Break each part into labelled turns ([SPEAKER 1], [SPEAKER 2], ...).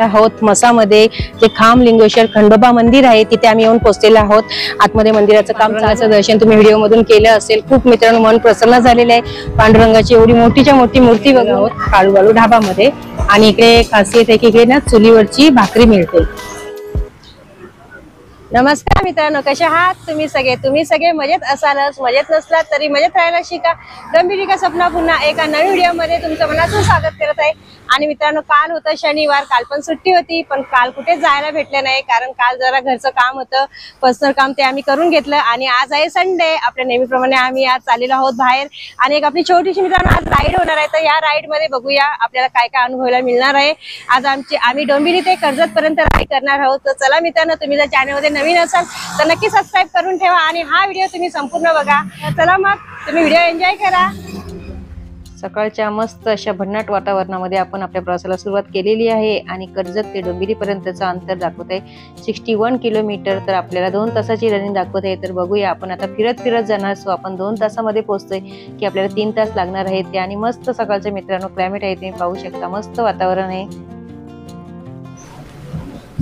[SPEAKER 1] आहोत मसामध्ये जे खामलिंगेश्वर खंडोबा मंदिर आहे तिथे आम्ही येऊन पोहोचलेलो आहोत। आतमध्ये मंदिराचं पांडुरंगाचं दर्शन तुम्ही व्हिडिओ मधून केलं असेल। खूप मित्रांनो मन प्रसन्न झालेलं आहे। पांडुरंगाची एवढी मोठीच्या मोठी मूर्ती बघून आहोत काळूबाळू ढाबामध्ये। आणि इकडे खासियत आहे की इकडे ना चुलीवरची भाकरी मिळते। नमस्कार मित्रांनो, कसे आहात तुम्ही सगळे मजेत असालच। मजेत नसलात तरी मजेत राहायला शिका। गंभीरिका सपना पुन्हा एका नवीन व्हिडिओ मध्ये तुमचं मनापासून स्वागत करत आहे। आणि मित्रांनो, काल होतं शनिवार, काल पण सुट्टी होती, पण काल कुठे जायला भेटले नाही कारण काल जरा घरचं काम होतं, पर्सनल काम, ते आम्ही करून घेतलं। आणि आज आहे संडे, आपल्या नेहमीप्रमाणे आम्ही आज चाललेलो आहोत बाहेर। आणि एक आपली छोटीशी मित्रांनो आज राईड होणार आहे, तर या राईड मध्ये बघूया आपल्याला काय काय अनुभवायला मिळणार आहे। आज आम्ही डोंबिवली ते कर्जत पर्यंत राईड करणार आहोत। तर चला मित्रांनो, तुम्ही जर चॅनल मध्ये नवीन असाल तर नक्की सबस्क्राइब करून ठेवा आणि हा व्हिडिओ तुम्ही संपूर्ण बघा। चला मग तुम्ही व्हिडिओ एन्जॉय करा। सकाळच्या मस्त अशा भन्नाट वातावरणामध्ये आपण आपल्या प्रवासाला सुरुवात केलेली आहे। आणि कर्जत ते डोंबिवली पर्यंतचं अंतर दाखवत आहे 61 किलोमीटर। तर आपल्याला 2 तासाची रनिंग दाखवत आहे। तर बघूया, आपण आता फिरत जाणार। सो आपण 2 तासामध्ये पोहोचतोय की आपल्याला 3 तास लागणार आहेत। आणि मस्त सकाळच्या मित्रांनो क्लायमेट आहे, तुम्ही पाहू शकता, मस्त वातावरण आहे।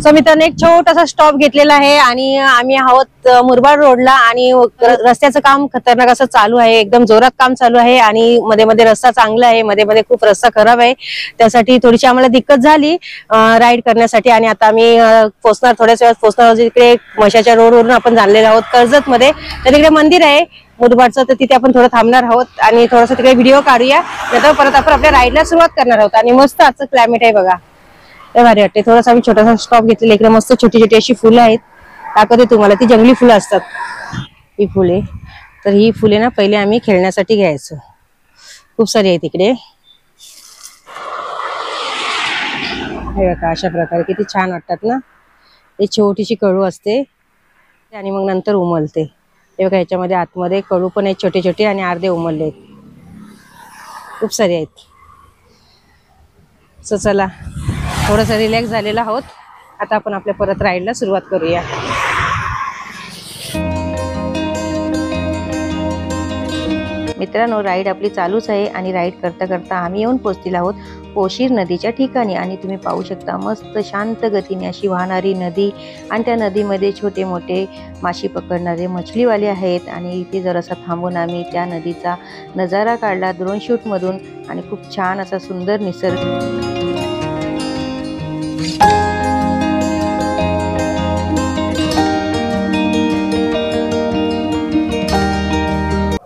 [SPEAKER 1] सो मित्रांनो, एक छोटासा स्टॉप घेतलेला आहे आणि आम्ही आहोत मुरबाड रोडला। आणि रस्त्याचं काम खतरनाक असं चालू आहे, एकदम जोरात काम चालू आहे। आणि मध्ये रस्ता चांगला आहे, मध्ये खूप रस्ता खराब आहे, त्यासाठी थोडीशी आम्हाला दिक्कत झाली राईड करण्यासाठी। आणि आता आम्ही पोहोचणार, थोड्याच वेळात पोहोचणार। इकडे मशाच्या रोडवरून आपण चाललेलो आहोत कर्जत मध्ये। तर तिकडे मंदिर आहे मुरबाडचं, तर तिथे आपण थोडं थांबणार आहोत आणि थोडासा तिकडे व्हिडिओ काढूया। नंतर परत आपण आपल्या राईडला सुरुवात करणार आहोत। आणि मस्त आजचं क्लायमेट आहे बघा, भारी वाटते। थोडासा आम्ही छोटासा स्टॉप घेतलेला, इकडे मस्त छोटी छोटी अशी फुलं आहेत, दाखवते तुम्हाला, ती जंगली फुलं असतात ही फुले। तर ही फुले ना पहिले आम्ही खेळण्यासाठी घ्यायचो, खूप सारी आहेत इकडे। हे बघा, अशा प्रकारे किती छान वाटतात ना। ही छोटीशी कळू असते आणि मग नंतर उमलते। हे बघा, ह्याच्यामध्ये आतमध्ये कळू पण आहेत छोटे छोटे आणि अर्धे उमलले आहेत, खूप सारे आहेत। सो चला, थोडंसं रिलॅक्स झालेला आहोत, आता आपण आपल्या परत राईडला सुरुवात करूया। मित्रांनो, राईड आपली चालूच आहे आणि राईड करता करता आम्ही येऊन पोहोचलेलो आहोत पोशीर नदीच्या ठिकाणी। आणि तुम्ही पाहू शकता, मस्त शांत गतीने अशी वाहणारी नदी आणि त्या नदीमध्ये छोटे मोठे माशी पकडणारे मछलीवाले आहेत। आणि इथे जरासा थांबून आम्ही त्या नदीचा नजारा काढला ड्रोन शूट मधून। आणि खूप छान असा सुंदर निसर्ग।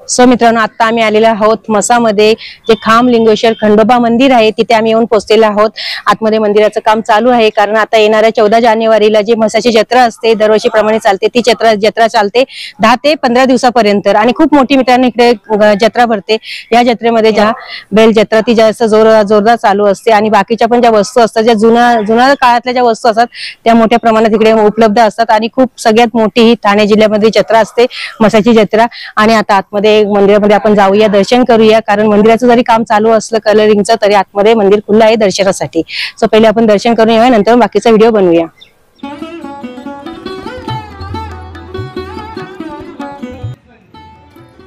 [SPEAKER 1] सो मित्रांनो, आता आम्ही आलेलो आहोत मसामध्ये, जे खामलिंगेश्वर खंडोबा मंदिर आहे तिथे आम्ही येऊन पोहोचलेलो आहोत। आतमध्ये मंदिराचं काम चालू आहे कारण आता येणाऱ्या 14 जानेवारीला जी म्हसाची जत्रा असते, दरवर्षीप्रमाणे चालते, ती जत्रा चालते 10 ते 15 दिवसापर्यंत। आणि खूप मोठी मित्रांनो इकडे जत्रा भरते। या जत्रेमध्ये ज्या बैल जत्रा ती जास्त जोरदार चालू असते। आणि बाकीच्या पण ज्या वस्तू असतात, ज्या जुन्या काळातल्या ज्या वस्तू असतात त्या मोठ्या प्रमाणात इकडे उपलब्ध असतात। आणि खूप सगळ्यात मोठी ही ठाणे जिल्ह्यामध्ये जत्रा असते, म्हसाची जत्रा। आणि आता आतमध्ये मंदिरामध्ये आपण जाऊया, दर्शन करूया, कारण मंदिराचं जरी काम चालू असलं कलरिंगचं तरी आतमध्ये मंदिर खुलं आहे दर्शनासाठी। सो पहिले आपण दर्शन करून येऊया, नंतर बाकीचा व्हिडिओ बनवूया।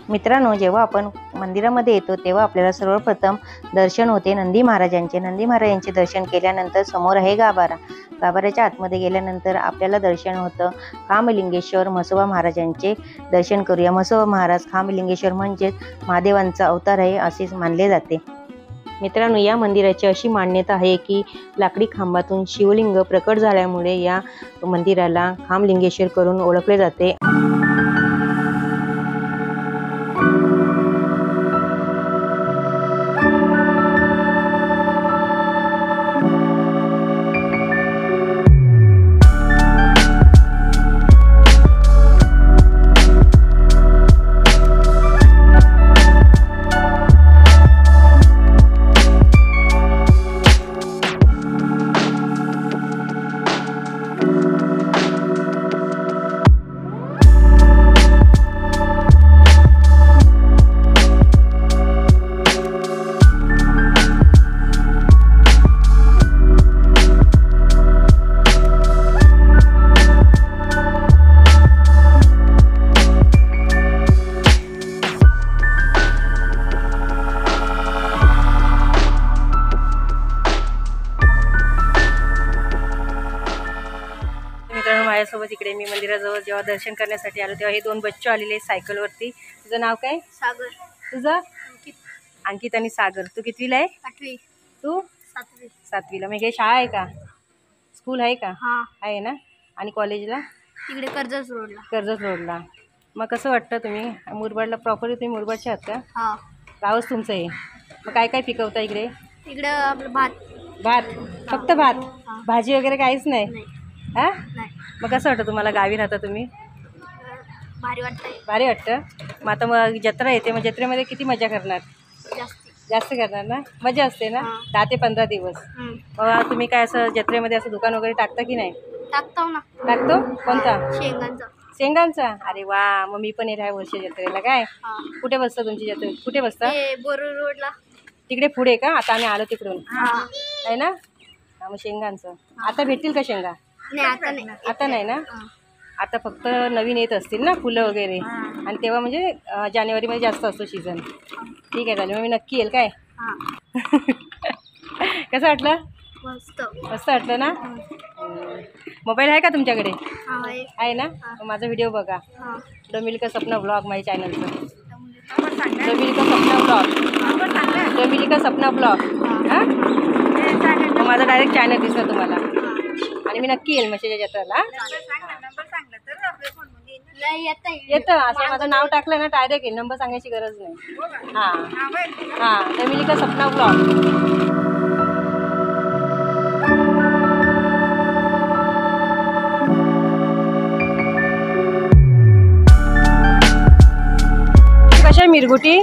[SPEAKER 1] मित्रांनो, जेव्हा आपण मंदिरामध्ये येतो तेव्हा आपल्याला सर्वप्रथम दर्शन होते नंदी महाराजांचे। नंदी महाराजांचे दर्शन केल्यानंतर समोर आहे गाभारा। गाभाऱ्याच्या आतमध्ये गेल्यानंतर आपल्याला दर्शन होतं खामलिंगेश्वर म्हसोबा महाराजांचे। दर्शन करूया। म्हसोबा महाराज खामलिंगेश्वर म्हणजेच महादेवांचा अवतार आहे असे मानले जाते। मित्रांनो, या मंदिराची अशी मान्यता आहे की लाकडी खांबातून शिवलिंग प्रकट झाल्यामुळे या मंदिराला खामलिंगेश्वर करून ओळखले जाते। माझ्यासोबत इकडे मी मंदिराजवळ जेव्हा दर्शन करण्यासाठी आलो तेव्हा हे 2 बच्चू आलेले सायकलवरती. तुझं नाव काय?
[SPEAKER 2] सागर.
[SPEAKER 1] तुझं?
[SPEAKER 2] अंकित.
[SPEAKER 1] अंकित आणि सागर. तू कितवीला आहे?
[SPEAKER 2] 8वी.
[SPEAKER 1] तू?
[SPEAKER 2] 7वी.
[SPEAKER 1] 7वीला. मग हे शाळा आहे का? स्कूल आहे का?
[SPEAKER 2] हा,
[SPEAKER 1] आहे ना. आणि कॉलेजला?
[SPEAKER 2] तिकडे कर्जत रोडला.
[SPEAKER 1] कर्जत रोडला. मग कसं वाटतं तुम्ही मुरबाडला प्रॉपरली तुम्ही मुरबाडचे आहात का?
[SPEAKER 2] हा,
[SPEAKER 1] गावच तुमचं आहे. मग काय काय पिकवता इकडे?
[SPEAKER 2] इकडं आपलं भात.
[SPEAKER 1] भात? फक्त भात?
[SPEAKER 2] हा.
[SPEAKER 1] भाजी वगैरे काहीच नाही?
[SPEAKER 2] नाही.
[SPEAKER 1] हा.
[SPEAKER 2] नाही.
[SPEAKER 1] मग कसं वाटतं तुम्हाला गावी राहता तुम्ही?
[SPEAKER 2] भारी वाटतंय.
[SPEAKER 1] भारी वाटतं. मग आता मग जत्रा येते, मग जत्रेमध्ये किती मजा करणार?
[SPEAKER 2] जास्ती.
[SPEAKER 1] जास्त करणार ना. मजा असते ना.
[SPEAKER 2] हा.
[SPEAKER 1] 10 ते 15 दिवस. मग तुम्ही काय असं जत्रेमध्ये असं दुकान वगैरे टाकता की नाही?
[SPEAKER 2] टाकतो ना.
[SPEAKER 1] टाकतो. कोणता?
[SPEAKER 2] शेंगांचा.
[SPEAKER 1] शेंगांचा. अरे वा. मग मी पण येत आहे वर्षी जत्रेला. काय
[SPEAKER 2] हा.
[SPEAKER 1] कुठे बसतं तुमची जत्रे? कुठे बसता?
[SPEAKER 2] ते बोरू रोडला.
[SPEAKER 1] तिकडे पुढे का? आता आम्ही आलो तिकडून
[SPEAKER 2] हा.
[SPEAKER 1] आहे ना. हा, मग शेंगांचं आता भेटतील का शेंगा?
[SPEAKER 2] नाही, आता नाही.
[SPEAKER 1] आता नाही ना.
[SPEAKER 2] हा.
[SPEAKER 1] आता फक्त नवीन येत असतील ना फुलं वगैरे. आणि तेव्हा म्हणजे जानेवारीमध्ये जास्त असतो सीझन. ठीक आहे चालेल. मग मी नक्की येईल काय.
[SPEAKER 2] हा.
[SPEAKER 1] कसं वाटलं?
[SPEAKER 2] मस्त.
[SPEAKER 1] मस्त वाटलं ना. मोबाईल आहे का तुमच्याकडे?
[SPEAKER 2] हा, आहे.
[SPEAKER 1] आहे ना. मग माझा व्हिडिओ बघा.
[SPEAKER 2] हा.
[SPEAKER 1] डोमिल का सपना ब्लॉग माझ्या चॅनलचं. डोमिल का सपना ब्लॉग. डोमिल का सपना ब्लॉग. हां. मग माझं डायरेक्ट चॅनल दिसलं तुम्हाला. आणि मी नक्की येईल म्हशीच्या जत्रेला.
[SPEAKER 2] नाही,
[SPEAKER 1] येतं असं माझं नाव टाकलं ना डायरेक्ट येईल. नंबर सांगायची गरज नाही. हां हां. डोमिल का सपना ब्लॉग. कशा मिरगुटी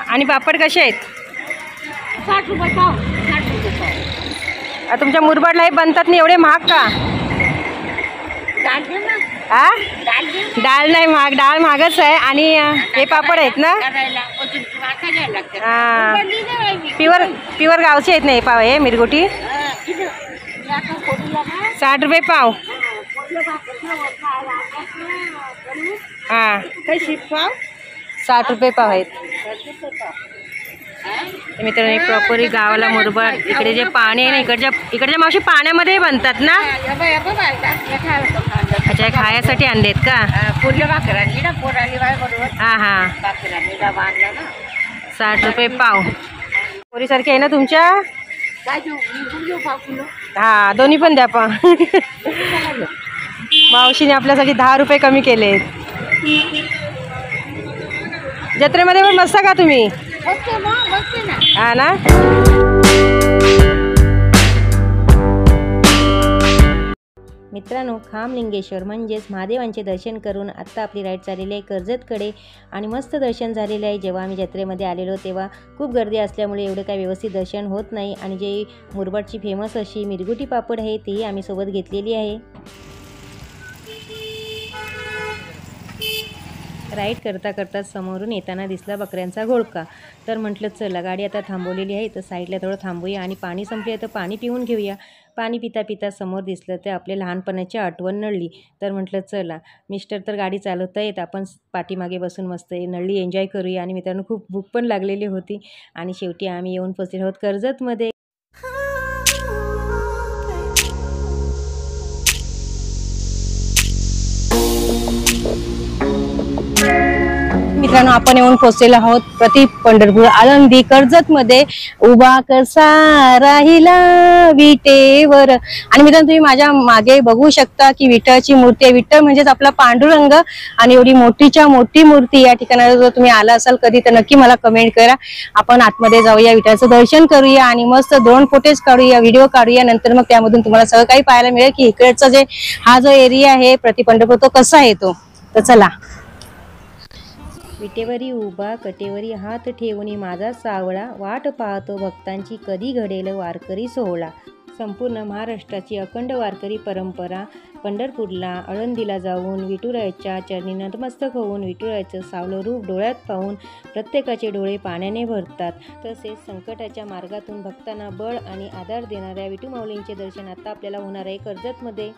[SPEAKER 1] आणि पापड कसे आहेत?
[SPEAKER 2] 60 रुपये पाव. 60 रुपये पाव.
[SPEAKER 1] तुमच्या मुरबाडला हे बनतात नाही एवढे महाग का? हा. डाळ नाही महाग. डाळ महागच आहे. आणि हे पापड आहेत ना. हा. प्युअर गावचे आहेत ना हे पाव. हे मिरगुटी 60 रुपये पाव. हां. 60 रुपये पाव आहेत. मित्रांनो प्रॉपरी गावाला मुरबाड इकडे जे पाणी आहे ना इकडच्या मावशी पाण्यामध्ये बनतात ना. अच्छा हे खायासाठी आणलेत का? हां हां. 60 रुपये पाव. पोरीसारखे आहे ना तुमच्या? हां दोन्ही पण द्या पा. मावशीने आपल्यासाठी 10 रुपये कमी केले. जत्रेमध्ये पण बसता का तुम्ही? हा ना. मित्रांनो खामलिंगेश्वर म्हणजेच महादेवांचे दर्शन करून आत्ता आपली राईड चाललेली आहे कर्जतकडे. आणि मस्त दर्शन झालेलं आहे. जेव्हा आम्ही जत्रेमध्ये आलेलो तेव्हा खूप गर्दी असल्यामुळे एवढं काही व्यवस्थित दर्शन होत नाही. आणि जे मुरबाडची फेमस अशी मिरगुटी पापड आहे तीही आम्ही सोबत घेतलेली आहे. राईड करता करता समोरून येताना दिसला बकऱ्यांचा घोळका. तर म्हटलं चला गाडी आता थांबवलेली आहे तर साईडला थोडं थांबूया आणि पाणी संपले तर पाणी पिऊन घेऊया. पाणी पिता पिता समोर दिसलं तर आपल्या लहानपणाची आठवण नळली. तर म्हटलं चला मिस्टर तर गाडी चालवता येत आपण पाठीमागे बसून मस्त नळली एन्जॉय करूया. आणि मित्रांनो खूप भूक पण लागलेली होती. आणि शेवटी आम्ही येऊन पोचले आहोत कर्जतमध्ये. मित्रांनो आपण येऊन पोहोचलेलो आहोत प्रति पंढरपूर आळंदी कर्जतमध्ये. उभा कसा राहिला विटेवर. आणि मित्रांनो तुम्ही माझ्या मागे बघू शकता की विठ्ठलाची मूर्ती आहे. विठ्ठल म्हणजेच आपला पांडुरंग. आणि एवढी मोठीच्या मोठी मूर्ती या ठिकाणाला जर तुम्ही आला असाल कधी तर नक्की मला कमेंट करा. आपण आतमध्ये जाऊया विठ्ठलाचं दर्शन करूया आणि मस्त ड्रोन फुटेज काढूया व्हिडिओ काढूया. नंतर मग त्यामधून तुम्हाला सगळं काही पाहायला मिळेल की इकडचा जे हा जो एरिया आहे प्रति पंढरपूर तो कसा आहे तो. तर चला. विटेवरी उभा कटेवरी हात ठेवून माझा सावळा वाट पाहतो भक्तांची कधी घडेल वारकरी सोहळा. संपूर्ण महाराष्ट्राची अखंड वारकरी परंपरा पंढरपूरला आळंदीला जाऊन विठुरायाच्या चरणी नतमस्तक होऊन विठुरायाचं सावलं रूप डोळ्यात पाहून प्रत्येकाचे डोळे पाण्याने भरतात. तसेच संकटाच्या मार्गातून भक्तांना बळ आणि आधार देणाऱ्या विठू माऊलींचे दर्शन आता आपल्याला होणार आहे कर्जतमध्ये.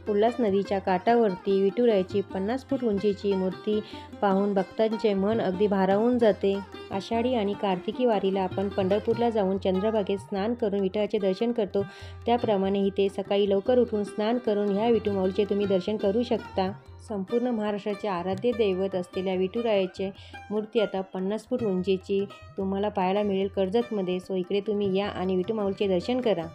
[SPEAKER 3] उल्हास नदीच्या काठावरती विठुरायाची 50 फूट उंचीची मूर्ती पाहून भक्तांचे मन अगदी भारावून जाते। आषाढी आणि कार्तिकी वारीला आपण पंढरपूरला जाऊन चंद्रभागेत स्नान करून विठुरायाचे दर्शन करतो, त्याप्रमाणे इथे सकाळी लवकर उठून स्नान करून ह्या विठू माऊलीचे तुम्ही दर्शन करू शकता। संपूर्ण महाराष्ट्राचे आराध्य दैवत असलेल्या विठुरायाची मूर्ती आता 50 फूट उंचीची तुम्हाला पाहायला मिळेल कर्जतमध्ये। सो इकडे तुम्ही या आणि विठू माऊलीचे दर्शन करा।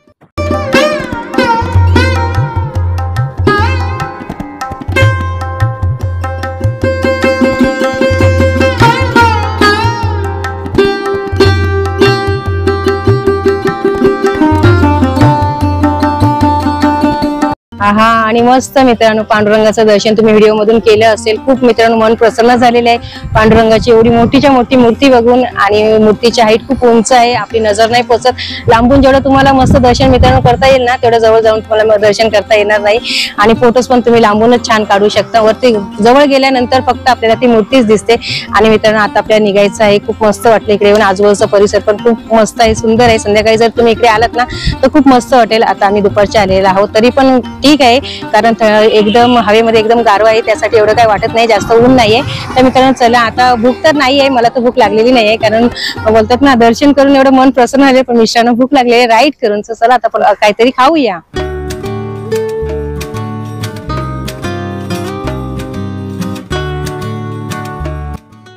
[SPEAKER 1] हा आणि मस्त मित्रांनो पांडुरंगाचं दर्शन तुम्ही व्हिडिओ मधून केलं असेल। खूप मित्रांनो मन प्रसन्न झालेले आहे पांडुरंगाची एवढी मोठीच्या मोठी मूर्ती बघून, आणि मूर्तीची हाईट खूप उंच आहे, आपली नजर नाही पोचत। लांबून जेवढं तुम्हाला मस्त दर्शन मित्रांनो करता येईल ना तेवढं जवळ जाऊन तुम्हाला दर्शन करता येणार नाही, आणि फोटोज पण तुम्ही लांबूनच छान काढू शकता। वरती जवळ गेल्यानंतर फक्त आपल्याला ती मूर्तीच दिसते। आणि मित्रांनो आता आपल्याला निघायचं आहे, खूप मस्त वाटलं इकडे येऊन, आजूबाजूचा परिसर पण खूप मस्त आहे, सुंदर आहे। संध्याकाळी जर तुम्ही इकडे आलात ना तर खूप मस्त वाटेल। आता आम्ही दुपारच्या आलेला आहोत, तरी पण ठीक आहे, कारण एकदम हवेमध्ये एकदम गारवा आहे, त्यासाठी एवढं काही वाटत नाही, जास्त ऊन नाहीये। तर मित्रांनो चला, आता भूक तर नाहीये, मला तर भूक लागलेली नाहीये, कारण बोलतात ना दर्शन करून एवढं मन प्रसन्न झाले, पण मित्रांनो भूक लागली आहे राईड करून। चला आता आपण काहीतरी खाऊया।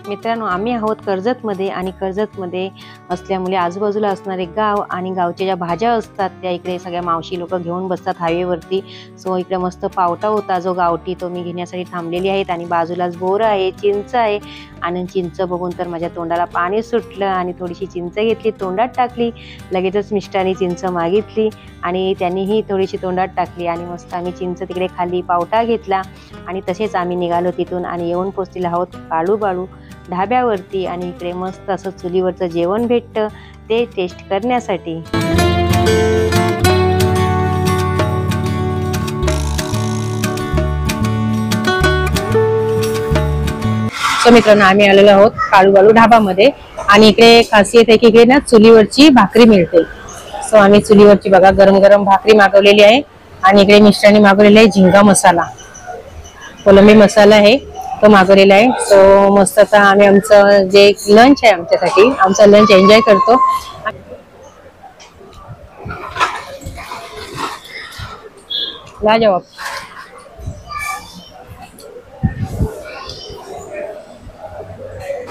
[SPEAKER 3] मित्रांनो आम्ही आहोत कर्जतमध्ये, आणि कर्जतमध्ये असल्यामुळे आजूबाजूला असणारे गाव आणि गावच्या ज्या भाज्या असतात त्या इकडे सगळ्या मावशी लोक घेऊन बसतात हायवेवरती। सो इकडे मस्त पावटा होता जो गावठी, तो मी घेण्यासाठी थांबलेली आहेत, आणि बाजूलाच बोर आहे, चिंच आहे, आणि चिंच बघून तर माझ्या तोंडाला पाणी सुटलं, आणि थोडीशी चिंच घेतली, तोंडात टाकली, लगेचच मिस्टरांनी चिंच मागितली आणि त्यांनीही थोडीशी तोंडात टाकली, आणि मस्त आम्ही चिंच तिकडे खाल्ली, पावटा घेतला, आणि तसेच आम्ही निघालो तिथून आणि येऊन पोचलेलो आहोत काळूबाळू ढाब्यावरती। आणि इकडे मस्त असं चुलीवरचं जेवण भेटतं ते टेस्ट करण्यासाठी।
[SPEAKER 1] सो मित्रांनो आम्ही आलेलो आहोत काळूबाळू ढाबामध्ये, आणि इकडे खासियत आहे की इकडे ना चुलीवरची भाकरी मिळते। सो आम्ही चुलीवरची बघा गरम गरम भाकरी मागवलेली आहे, आणि इकडे मिस्टरांनी मागवलेला आहे झिंगा मसाला, कोलंबी मसाला आहे तो मागवलेला आहे। सो मस्त आता आम्ही आमचं जे लंच आहे आमच्यासाठी, आमचा लंच एन्जॉय करतो। लाजवाब।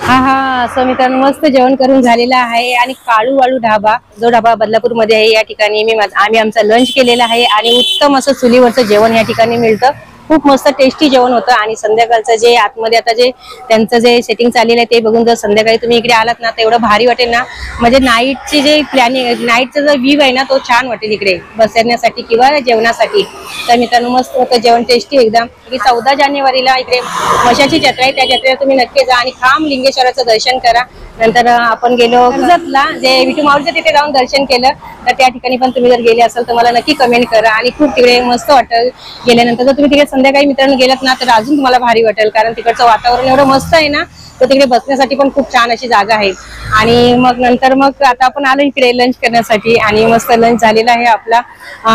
[SPEAKER 1] हा असं मित्रांनो मस्त जेवण करून झालेला आहे, आणि काळूबाळू ढाबा जो ढाबा बदलापूर मध्ये आहे या ठिकाणी आम्ही आमचा लंच केलेला आहे, आणि उत्तम असं चुलीवरचं जेवण या ठिकाणी मिळतं। खूप मस्त टेस्टी जेवण होतं, आणि संध्याकाळचं जे आतमध्ये आता जे त्यांचं जे सेटिंग चाललेलं आहे ते बघून जर संध्याकाळी तुम्ही इकडे आलात ना तर एवढं भारी वाटेल ना, म्हणजे नाईटची जे प्लॅनिंग, नाईटचा जो व्ह्यू आहे ना तो छान वाटेल इकडे बसण्यासाठी किंवा जेवणासाठी। तर मित्रांनो मस्त होतं जेवण, टेस्टी एकदम। 14 जानेवारीला इकडे मशाची जत्रा आहे, त्या जत्रेला तुम्ही नक्की जा आणि खाम लिंगेश्वराचं दर्शन करा। नंतर आपण गेलो कर्जतला, जे विठू माऊलीचं तिथे जाऊन दर्शन केलं, तर त्या ठिकाणी पण तुम्ही जर गेले असाल तर मला नक्की कमेंट करा, आणि खूप तिकडे मस्त वाटेल गेल्यानंतर। जर तुम्ही तिकडे संध्याकाळी मित्रांनो गेलात ना तर अजून तुम्हाला भारी वाटेल, कारण तिकडचं वातावरण एवढं मस्त आहे ना, तर तिकडे बसण्यासाठी पण खूप छान अशी जागा आहे। आणि मग नंतर मग आता आपण आलो इकडे लंच करण्यासाठी, आणि मस्त लंच झालेला आहे आपला।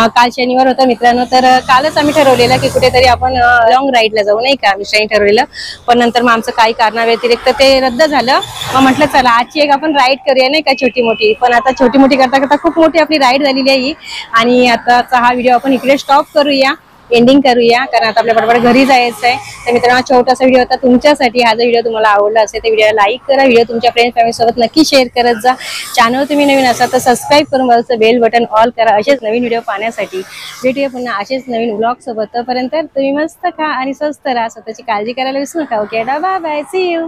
[SPEAKER 1] काल शनिवार होता मित्रांनो, तर कालच आम्ही ठरवलेलं की कुठेतरी आपण लॉंग राईडला जाऊ, नाही का, मिस्टरांनी ठरवलेलं, पण नंतर मग आमचं काही कारणाव्यतिरिक्त ते रद्द झालं। मग म्हटलं चला आजची एक आपण राईड करूया, नाही का, छोटी मोठी। पण आता छोटी मोठी करता करता खूप मोठी आपली राईड झालेली आहे, आणि आताचा हा व्हिडिओ आपण इकडे स्टॉप करूया, एंडिंग करूया, कारण आता आपल्या बरोबर घरी जायचं आहे। तर मित्रांनो छोटासा व्हिडिओ होता तुमच्यासाठी। हा जर व्हिडिओ तुम्हाला आवडला असेल तर व्हिडिओला लाईक करा, व्हिडिओ तुमच्या फ्रेंड फॅमिली सोबत नक्की शेअर करत जा। चॅनल तुम्ही नवीन असाल तर सबस्क्राईब करून मला बेल बटन ऑल करा असेच नवीन व्हिडिओ पाहण्यासाठी। भेटूया पुन्हा असेच नवीन व्लॉग सोबत, तोपर्यंत तुम्ही मस्त खा आणि स्वस्त राहा, स्वतःची काळजी करायला विसरू नका। Okay, bye bye, see you.